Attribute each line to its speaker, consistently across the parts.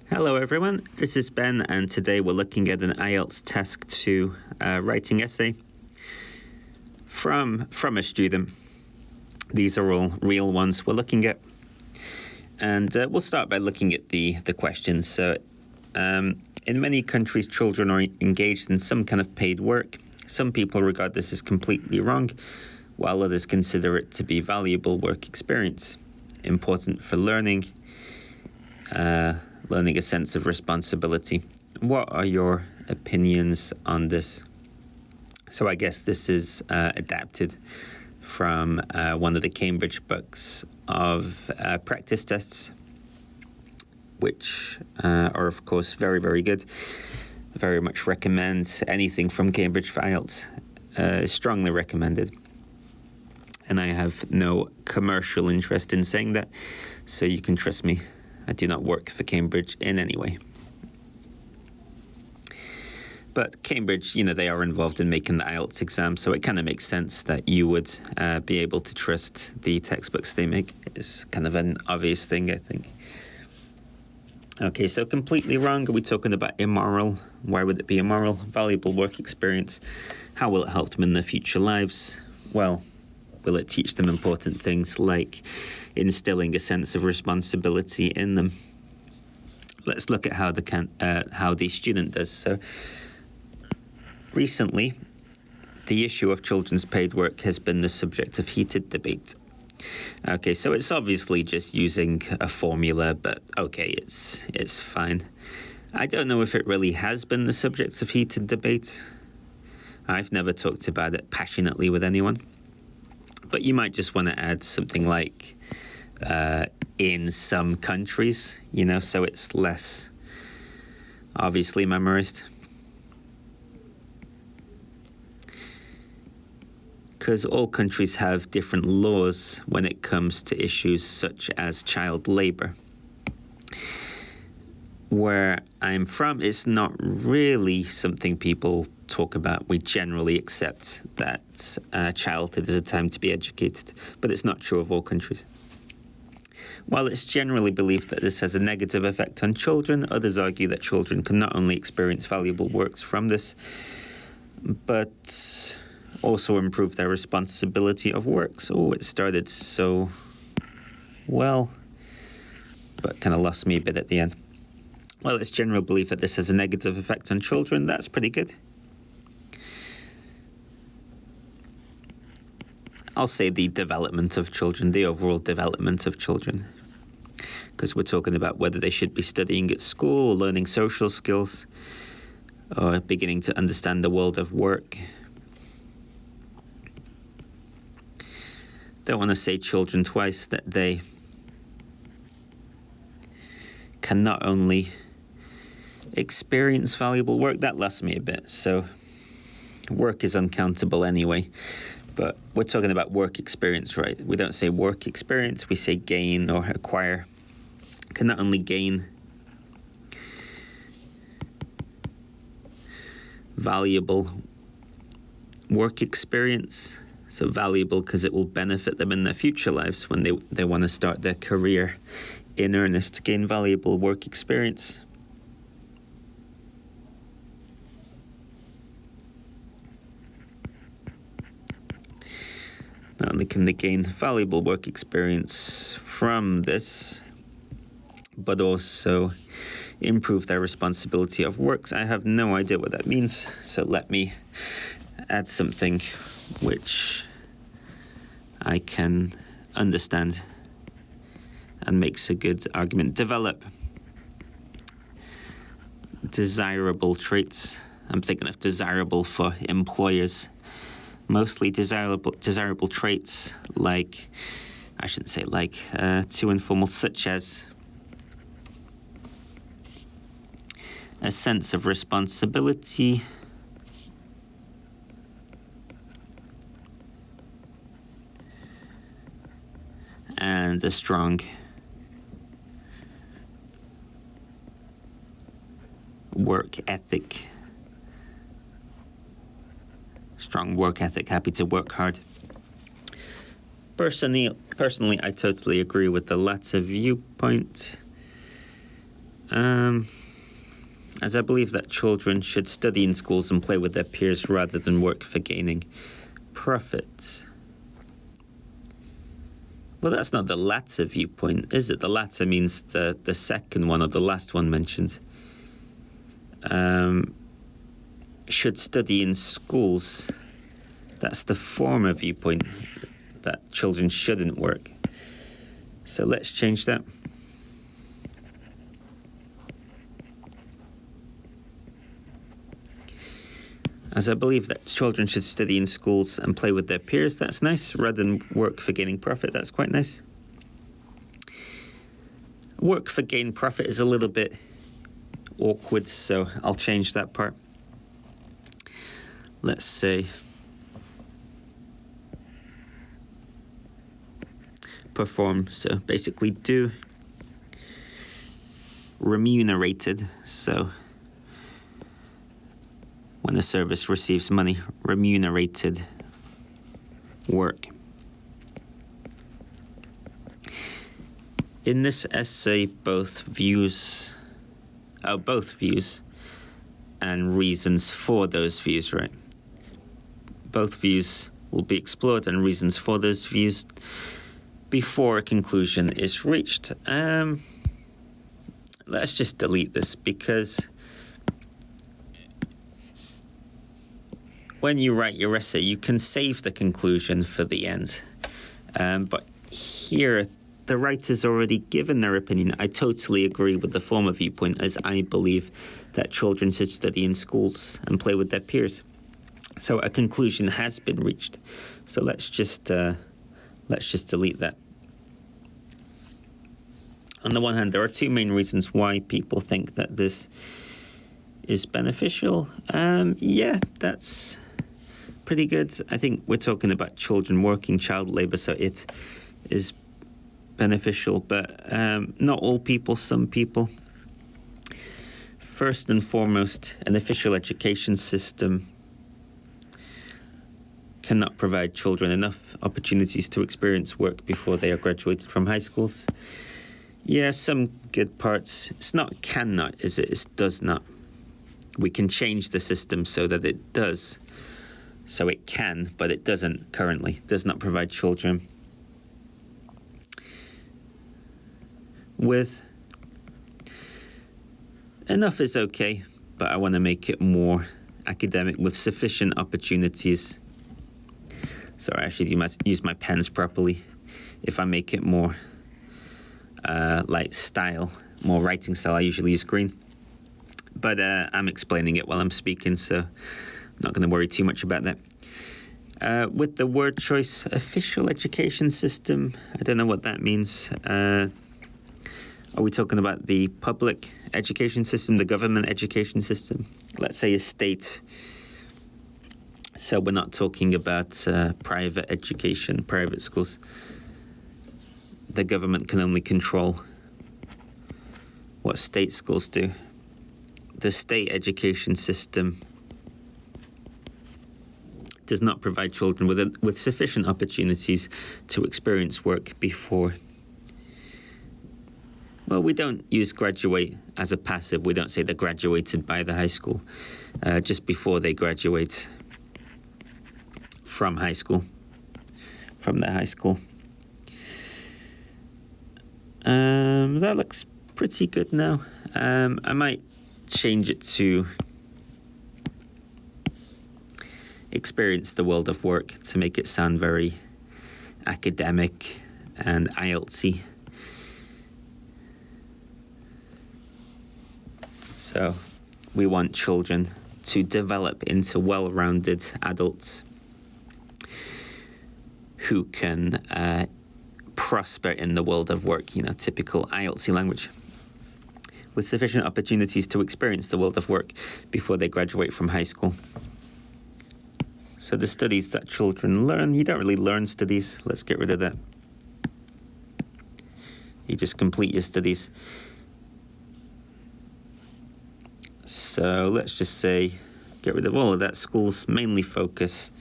Speaker 1: Hello everyone, this is Ben, and today we're looking at an IELTS Task 2 writing essay from a student. These are all real ones we're looking at, and we'll start by looking at the questions. So, in many countries, children are engaged in some kind of paid work. Some people regard this as completely wrong, while others consider it to be valuable work experience, important for learning a sense of responsibility. What are your opinions on this? So I guess this is adapted from one of the Cambridge books of practice tests, which are, of course, very, very good. Very much recommend anything from Cambridge for IELTS. Strongly recommended. And I have no commercial interest in saying that, so you can trust me. I do not work for Cambridge in any way. But Cambridge, they are involved in making the IELTS exam, so it kind of makes sense that you would be able to trust the textbooks they make. It's kind of an obvious thing, I think. Okay, so completely wrong. Are we talking about immoral? Why would it be immoral? Valuable work experience. How will it help them in their future lives? Well, will it teach them important things like instilling a sense of responsibility in them? Let's look at how the student does. So, recently, the issue of children's paid work has been the subject of heated debate. Okay, so it's obviously just using a formula, but okay, it's fine. I don't know if it really has been the subject of heated debate. I've never talked about it passionately with anyone. But you might just want to add something like in some countries, so it's less obviously memorized. Because all countries have different laws when it comes to issues such as child labor. Where I'm from, it's not really something people talk about. We generally accept that childhood is a time to be educated, but it's not true of all countries. While it's generally believed that this has a negative effect on children, others argue that children can not only experience valuable works from this, but also improve their responsibility of work. So it started so well, but kind of lost me a bit at the end. Well, it's general belief that this has a negative effect on children. That's pretty good. I'll say the development of children, the overall development of children, because we're talking about whether they should be studying at school, or learning social skills, or beginning to understand the world of work. Don't want to say children twice, that they can not only experience valuable work. That lost me a bit. So work is uncountable anyway, but we're talking about work experience, right? We don't say work experience, we say gain or acquire. Can not only gain valuable work experience, so valuable because it will benefit them in their future lives when they want to start their career in earnest, to gain valuable work experience. Not only can they gain valuable work experience from this, but also improve their responsibility of works. I have no idea what that means, so let me add something which I can understand and makes a good argument. Develop desirable traits. I'm thinking of desirable for employers. Mostly desirable traits like, I shouldn't say like, too informal, such as a sense of responsibility, and a strong work ethic. Strong work ethic, happy to work hard. Personally, I totally agree with the latter viewpoint. As I believe that children should study in schools and play with their peers rather than work for gaining profit. Well, that's not the latter viewpoint, is it? The latter means the second one or the last one mentioned. Should study in schools. That's the former viewpoint, that children shouldn't work. So let's change that. As I believe that children should study in schools and play with their peers, that's nice, rather than work for gaining profit, that's quite nice. Work for gain profit is a little bit awkward, so I'll change that part. Let's say perform, so basically do. Remunerated, so when a service receives money, remunerated work. In this essay, both views and reasons for those views, right? Both views will be explored and reasons for those views before a conclusion is reached. Let's just delete this, because when you write your essay, you can save the conclusion for the end. But here, the writer's already given their opinion. I totally agree with the former viewpoint, as I believe that children should study in schools and play with their peers. So a conclusion has been reached. So let's just delete that. On the one hand, there are two main reasons why people think that this is beneficial. Yeah, that's pretty good. I think we're talking about children working, child labour, so it is beneficial, but not all people, some people. First and foremost, an official education system cannot provide children enough opportunities to experience work before they are graduated from high schools. Yeah, some good parts. It's not cannot, is it? It's does not. We can change the system so that it does. So it can, but it doesn't currently. Does not provide children with enough is okay, but I want to make it more academic with sufficient opportunities. Sorry, I should use my pens properly. If I make it more like style, more writing style, I usually use green. But I'm explaining it while I'm speaking, so I'm not going to worry too much about that. With the word choice, official education system, I don't know what that means. Are we talking about the public education system, the government education system? Let's say a state. So we're not talking about private education, private schools. The government can only control what state schools do. The state education system does not provide children with sufficient opportunities to experience work before. Well, we don't use graduate as a passive. We don't say they graduated by the high school. Just before they graduate from high school, from their high school. That looks pretty good now. I might change it to experience the world of work to make it sound very academic and IELTS-y. So we want children to develop into well-rounded adults who can prosper in the world of work, typical IELTS language, with sufficient opportunities to experience the world of work before they graduate from high school. So the studies that children learn, you don't really learn studies. Let's get rid of that. You just complete your studies. So let's just say, get rid of all of that. Schools mainly focus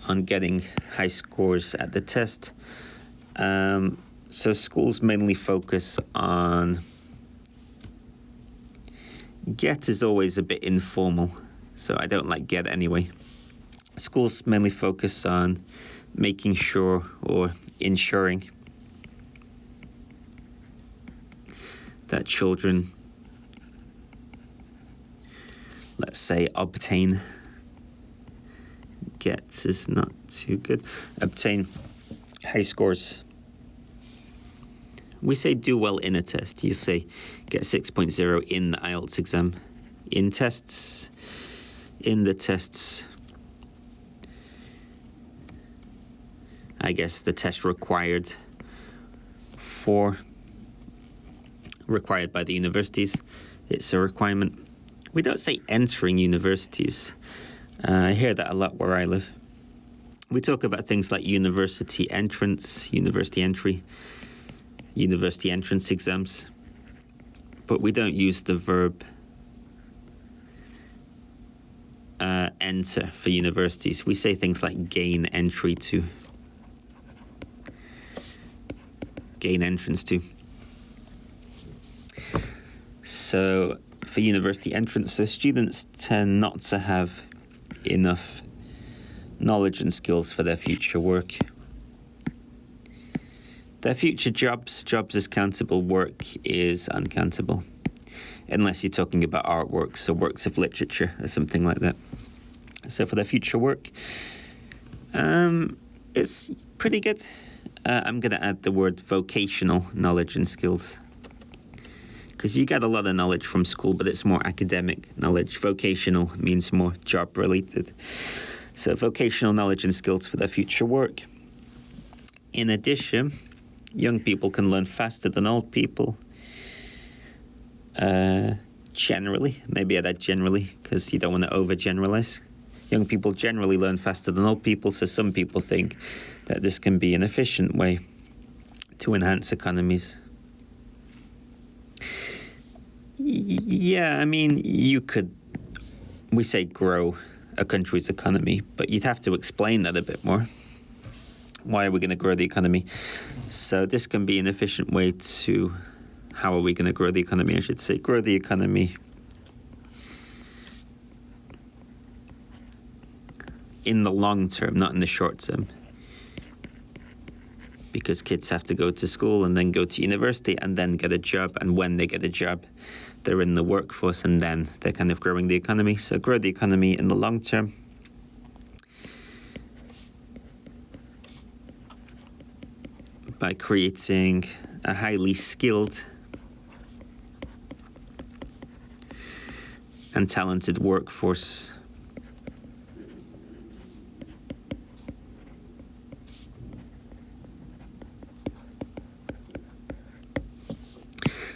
Speaker 1: on getting high scores at the test. So schools mainly focus on... Get is always a bit informal, so I don't like get anyway. Schools mainly focus on making sure or ensuring that children, let's say, obtain... Get is not too good. Obtain high scores. We say do well in a test. You say get 6.0 in the IELTS exam. In the tests, I guess the test required by the universities. It's a requirement. We don't say entering universities. I hear that a lot where I live. We talk about things like university entrance, university entry, university entrance exams, but we don't use the verb enter for universities. We say things like gain entry to, gain entrance to. So for university entrance, so students tend not to have enough knowledge and skills for their future work. Their future jobs is countable, work is uncountable. Unless you're talking about artworks or works of literature or something like that. So for their future work, it's pretty good. I'm going to add the word vocational knowledge and skills. Because you get a lot of knowledge from school, but it's more academic knowledge. Vocational means more job-related. So vocational knowledge and skills for their future work. In addition, young people can learn faster than old people. Generally, maybe I add generally, because you don't want to overgeneralize. Young people generally learn faster than old people, so some people think that this can be an efficient way to enhance economies. Yeah, I mean, we say grow a country's economy, but you'd have to explain that a bit more. Why are we going to grow the economy? So this can be an efficient way to, how are we going to grow the economy, I should say. Grow the economy in the long term, not in the short term. Because kids have to go to school and then go to university and then get a job. And when they get a job, they're in the workforce and then they're kind of growing the economy. So grow the economy in the long term. By creating a highly skilled and talented workforce.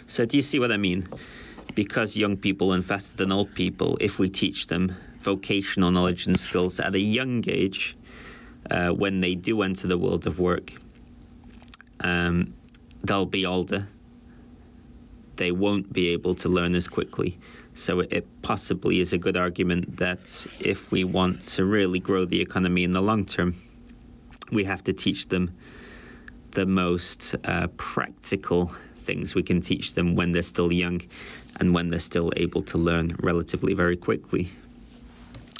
Speaker 1: So do you see what I mean? Because young people learn faster than old people, if we teach them vocational knowledge and skills at a young age, when they do enter the world of work, they'll be older. They won't be able to learn as quickly. So it possibly is a good argument that if we want to really grow the economy in the long term, we have to teach them the most practical things we can teach them when they're still young and when they're still able to learn relatively very quickly.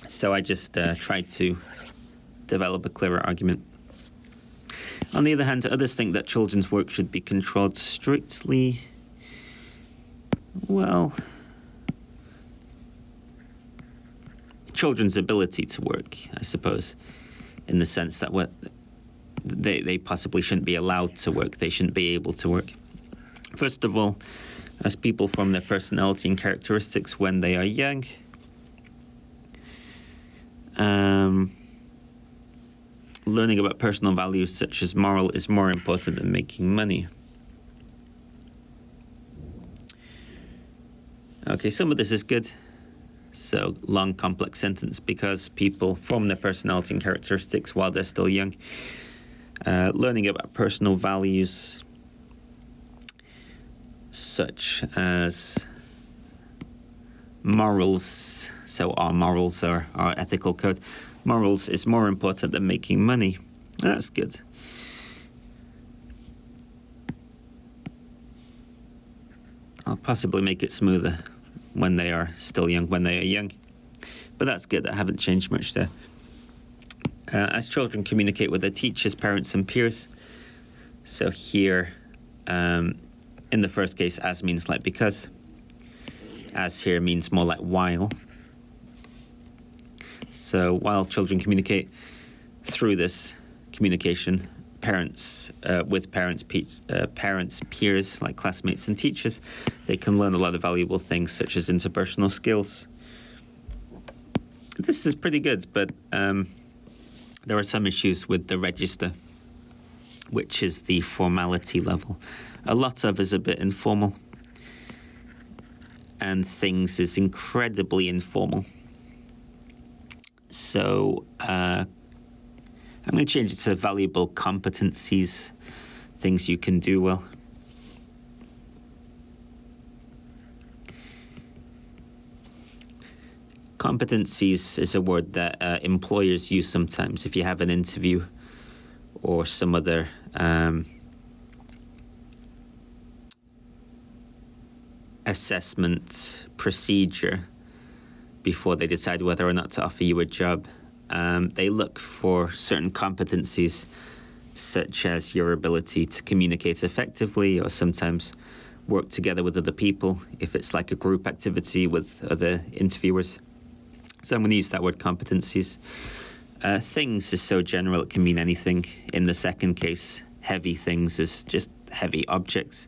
Speaker 1: So I just tried to develop a clearer argument. On the other hand, others think that children's work should be controlled strictly. Well, children's ability to work, I suppose, in the sense that they possibly shouldn't be allowed to work. They shouldn't be able to work. First of all, as people form their personality and characteristics when they are young, learning about personal values such as moral is more important than making money. Okay, some of this is good. So, long, complex sentence, because people form their personality and characteristics while they're still young. Learning about personal values such as morals, so our morals are our ethical code. Morals is more important than making money. That's good. I'll possibly make it smoother when they are still young, when they are young. But that's good. I haven't changed much there. As children communicate with their teachers, parents, and peers. So here, in the first case, as means like because. As here means more like while. So while children communicate through this communication, parents, peers, like classmates and teachers, they can learn a lot of valuable things such as interpersonal skills. This is pretty good, but there are some issues with the register, which is the formality level. A lot of is a bit informal, and things is incredibly informal. So I'm going to change it to valuable competencies, things you can do well. Competencies is a word that employers use sometimes if you have an interview or some other assessment procedure before they decide whether or not to offer you a job. They look for certain competencies, such as your ability to communicate effectively or sometimes work together with other people if it's like a group activity with other interviewers. So I'm going to use that word competencies. Things is so general it can mean anything. In the second case, heavy things is just heavy objects.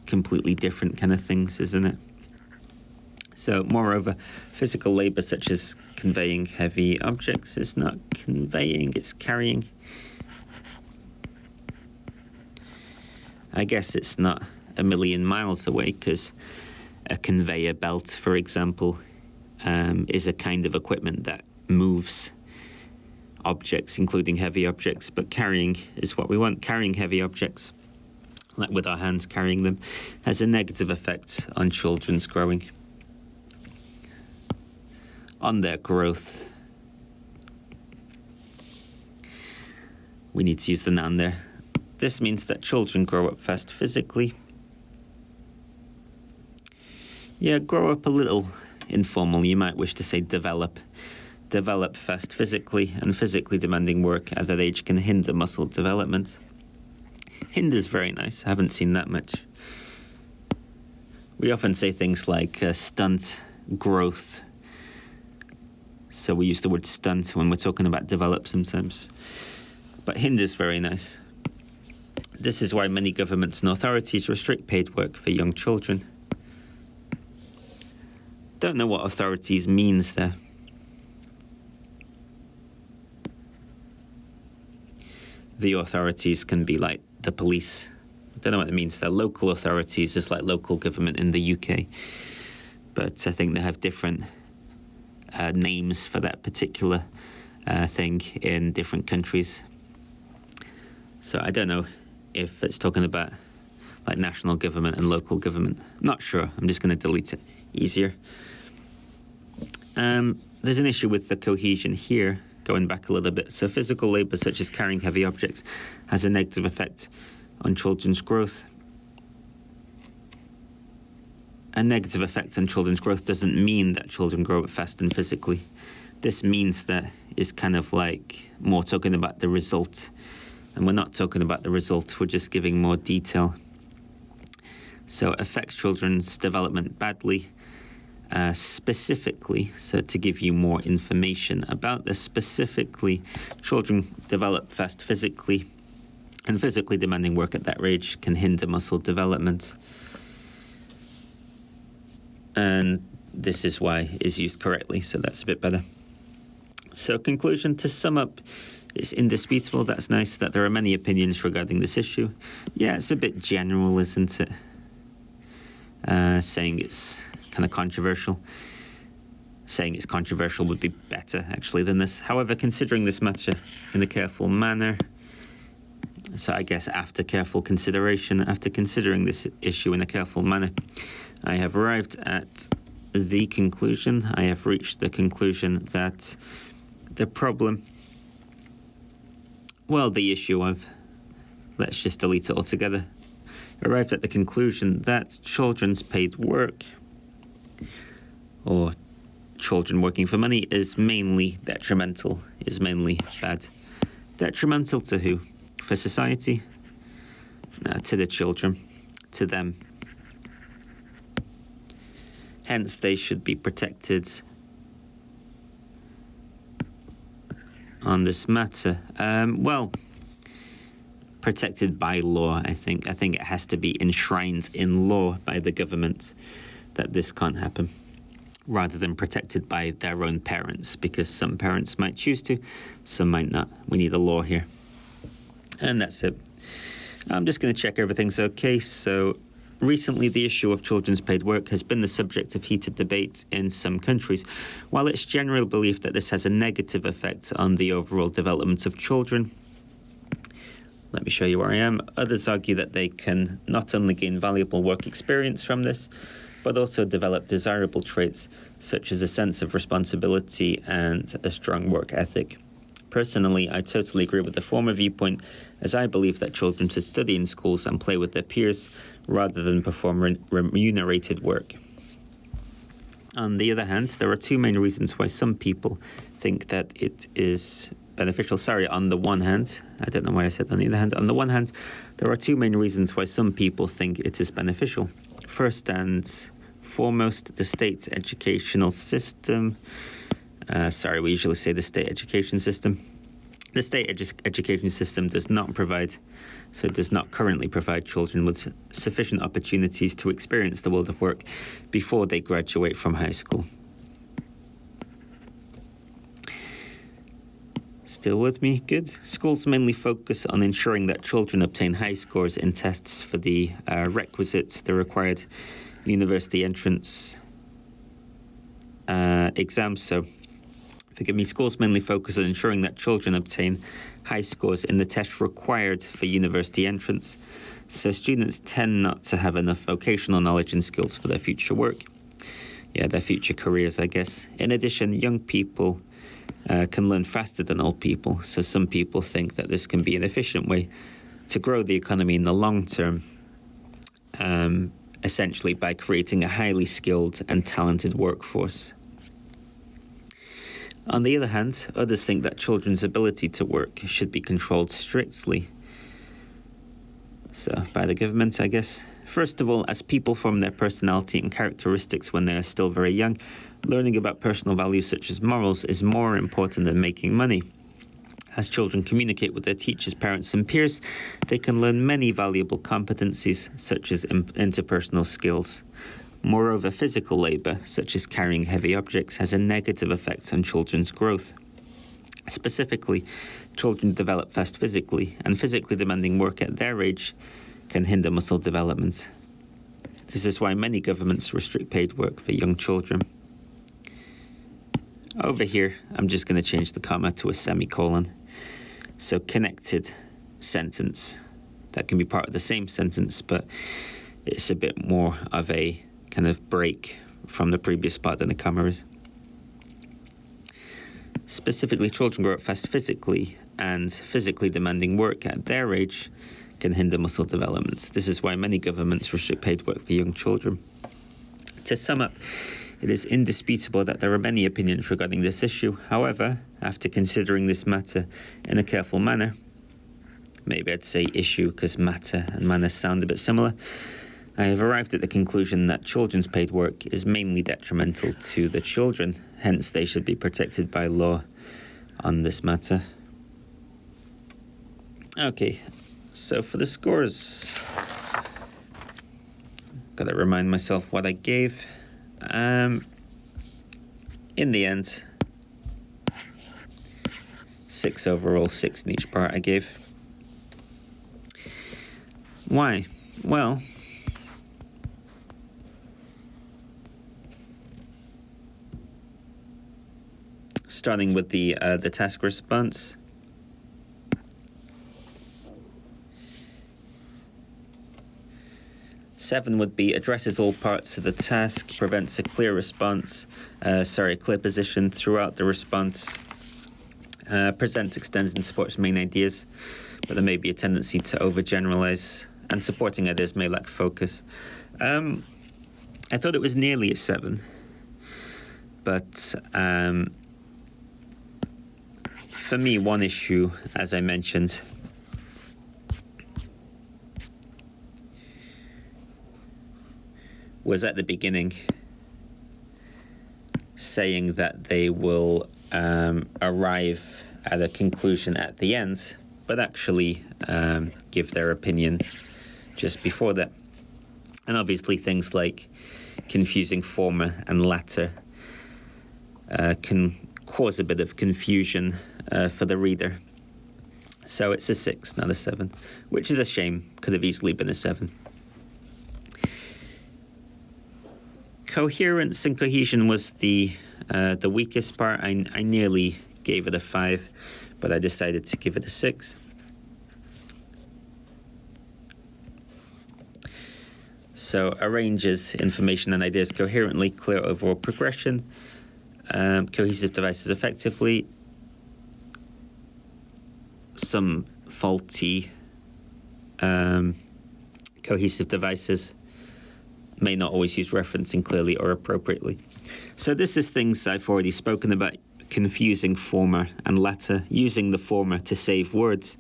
Speaker 1: Completely different kind of things, isn't it? So, moreover, physical labour such as conveying heavy objects is not conveying, it's carrying. I guess it's not a million miles away because a conveyor belt, for example, is a kind of equipment that moves objects, including heavy objects, but carrying is what we want. Carrying heavy objects, like with our hands carrying them, has a negative effect on children's growing, on their growth. We need to use the noun there. This means that children grow up fast physically. Yeah, grow up a little informal. You might wish to say develop. Develop fast physically, and physically demanding work at that age can hinder muscle development. Hinder's very nice. I haven't seen that much. We often say things like stunt growth. So we use the word stunt when we're talking about develop sometimes. But hinder's very nice. This is why many governments and authorities restrict paid work for young children. Don't know what authorities means there. The authorities can be like the police. I don't know what it means. They're local authorities. It's like local government in the UK. But I think they have different names for that particular thing in different countries. So I don't know if it's talking about like national government and local government. Not sure. I'm just going to delete it. Easier. There's an issue with the cohesion here. Going back a little bit. So physical labour such as carrying heavy objects has a negative effect on children's growth. A negative effect on children's growth doesn't mean that children grow up fast and physically. This means that it's kind of like more talking about the result. And we're not talking about the result, we're just giving more detail. So it affects children's development badly. Specifically, so to give you more information about this specifically, children develop fast physically, and physically demanding work at that age can hinder muscle development. And this is why it's used correctly, so that's a bit better. So conclusion, to sum up, it's indisputable, that's nice, that there are many opinions regarding this issue. Yeah, it's a bit general, isn't it? Saying it's kind of controversial. Saying it's controversial would be better, actually, than this. However, considering this matter in a careful manner, so I guess after careful consideration, after considering this issue in a careful manner, I have arrived at the conclusion, I have reached the conclusion that the problem, well, the issue of, let's just delete it altogether, arrived at the conclusion that children's paid work, or children working for money, is mainly detrimental, is mainly bad. Detrimental to who? For society? No, to the children, to them. Hence, they should be protected on this matter. Well, protected by law, I think. I think it has to be enshrined in law by the government that this can't happen, rather than protected by their own parents, because some parents might choose to, some might not. We need a law here. And that's it. I'm just going to check everything's okay. So recently, the issue of children's paid work has been the subject of heated debate in some countries. While it's general belief that this has a negative effect on the overall development of children, let me show you where I am. Others argue that they can not only gain valuable work experience from this, but also develop desirable traits such as a sense of responsibility and a strong work ethic. Personally, I totally agree with the former viewpoint, as I believe that children should study in schools and play with their peers rather than perform remunerated work. On the other hand, there are two main reasons why some people think that it is beneficial. Sorry, on the one hand, I don't know why I said on the other hand. On the one hand, there are two main reasons why some people think it is beneficial. First and foremost, the state educational system. We usually say the state education system. The state education system does not currently provide children with sufficient opportunities to experience the world of work before they graduate from high school. Still with me? Good. Schools mainly focus on ensuring that children obtain high scores in tests for the the required university entrance exams. So, forgive me, schools mainly focus on ensuring that children obtain high scores in the test required for university entrance. So students tend not to have enough vocational knowledge and skills for their future work. Yeah, their future careers, I guess. In addition, young people can learn faster than old people. So some people think that this can be an efficient way to grow the economy in the long term, essentially by creating a highly skilled and talented workforce. On the other hand, others think that children's ability to work should be controlled strictly. So, by the government, I guess. First of all, as people form their personality and characteristics when they are still very young, learning about personal values such as morals is more important than making money. As children communicate with their teachers, parents, and peers, they can learn many valuable competencies such as interpersonal skills. Moreover, physical labour, such as carrying heavy objects, has a negative effect on children's growth. Specifically, children develop fast physically, and physically demanding work at their age can hinder muscle development. This is why many governments restrict paid work for young children. Over here, I'm just going to change the comma to a semicolon. So connected sentence. That can be part of the same sentence, but it's a bit more of a kind of break from the previous part than the comma is. Specifically, children grow up fast physically, and physically demanding work at their age can hinder muscle development. This is why many governments restrict paid work for young children. To sum up, it is indisputable that there are many opinions regarding this issue. However, after considering this matter in a careful manner, maybe I'd say issue because matter and manner sound a bit similar, I have arrived at the conclusion that children's paid work is mainly detrimental to the children. Hence, they should be protected by law on this matter. Okay, so for the scores, got to remind myself what I gave. In the end, 6 overall, 6 in each part I gave. Why? Well, starting with the task response. Seven would be addresses all parts of the task, prevents a clear response, clear position throughout the response. Presents, extends, and supports main ideas, but there may be a tendency to overgeneralize, and supporting ideas may lack focus. I thought it was nearly a 7, but for me, one issue, as I mentioned, was at the beginning saying that they will arrive at a conclusion at the end, but actually give their opinion just before that. And obviously things like confusing former and latter can cause a bit of confusion for the reader. So it's a 6, not a 7, which is a shame. Could have easily been a 7. Coherence and cohesion was the weakest part. I nearly gave it a 5, but I decided to give it a 6. So arranges information and ideas coherently, clear overall progression, cohesive devices effectively, some faulty cohesive devices, may not always use referencing clearly or appropriately. So this is things I've already spoken about: confusing former and latter, using the former to save words.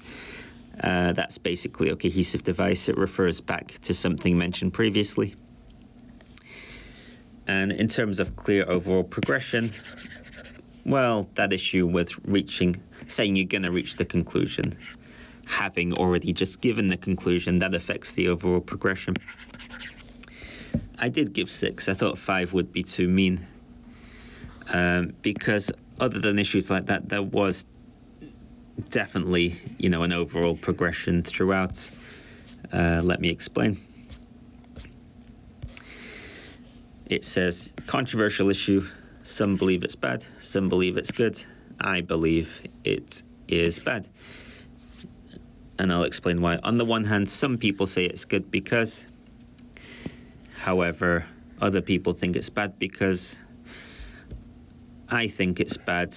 Speaker 1: That's basically a cohesive device. It refers back to something mentioned previously. And in terms of clear overall progression, well, that issue with saying you're going to reach the conclusion, having already just given the conclusion, that affects the overall progression. I did give 6. I thought 5 would be too mean, because other than issues like that, there was definitely, an overall progression throughout. Let me explain. It says, controversial issue. Some believe it's bad. Some believe it's good. I believe it is bad. And I'll explain why. On the one hand, some people say it's good because. However, other people think it's bad because. I think it's bad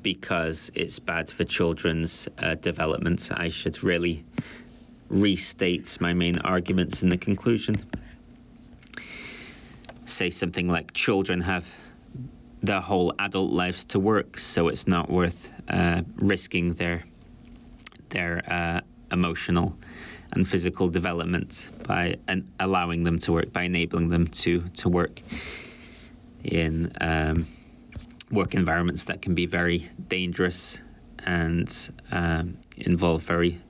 Speaker 1: because it's bad for children's development. I should really restate my main arguments in the conclusion. Say something like, children have their whole adult lives to work, so it's not worth risking their emotional and physical development by allowing them to work, by enabling them to work in work environments that can be very dangerous and involve very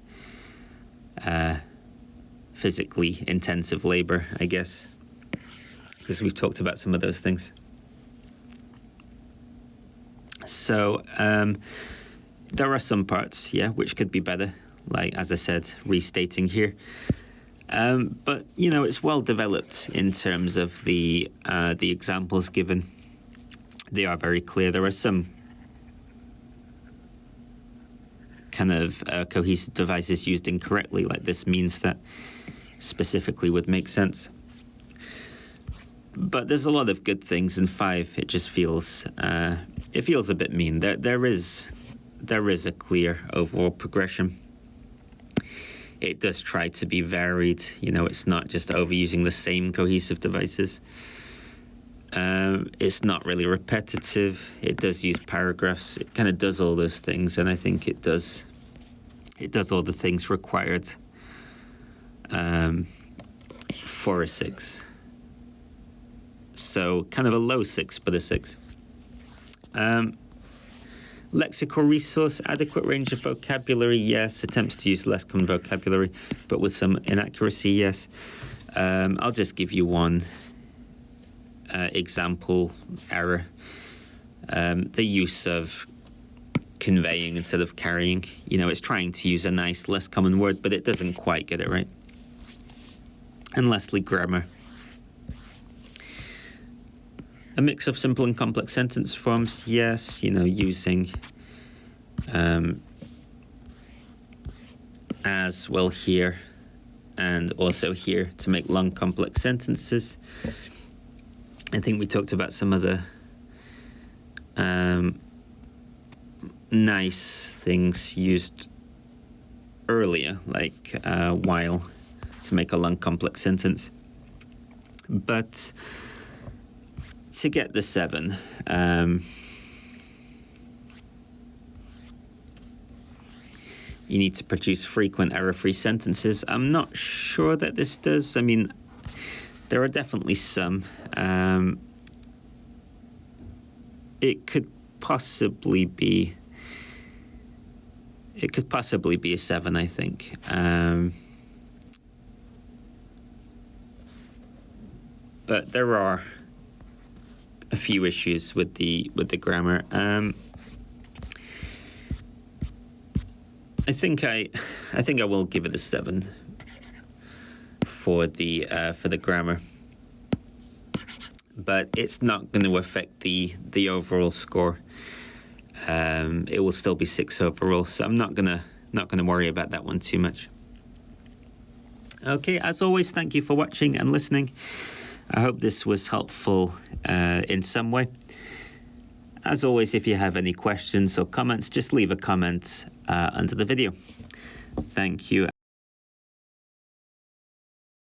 Speaker 1: physically intensive labor, I guess, because we've talked about some of those things. So there are some parts, which could be better, like, as I said, restating here. But, it's well developed in terms of the examples given. They are very clear. There are some kind of cohesive devices used incorrectly, like this means that specifically would make sense. But there's a lot of good things in 5. It just feels a bit mean. There is a clear overall progression. It does try to be varied. It's not just overusing the same cohesive devices. It's not really repetitive. It does use paragraphs. It kind of does all those things, and I think it does all the things required for a 6. So kind of a low 6, but a 6. Lexical resource, adequate range of vocabulary, yes. Attempts to use less common vocabulary, but with some inaccuracy, yes. I'll just give you one example error. The use of conveying instead of carrying. It's trying to use a nice, less common word, but it doesn't quite get it right. And lastly, grammar. A mix of simple and complex sentence forms, yes. Using as well here and also here to make long, complex sentences. I think we talked about some of the nice things used earlier, like while, to make a long complex sentence. But to get the 7, you need to produce frequent error-free sentences. I'm not sure that this does. I mean, there are definitely some. It could possibly be a 7, I think. But there are a few issues with the grammar. I think I will give it a 7 for the grammar, but it's not going to affect the overall score. It will still be 6 overall, so I'm not gonna worry about that one too much. Okay, as always, thank you for watching and listening. I hope this was helpful in some way. As always, if you have any questions or comments, just leave a comment under the video. Thank you.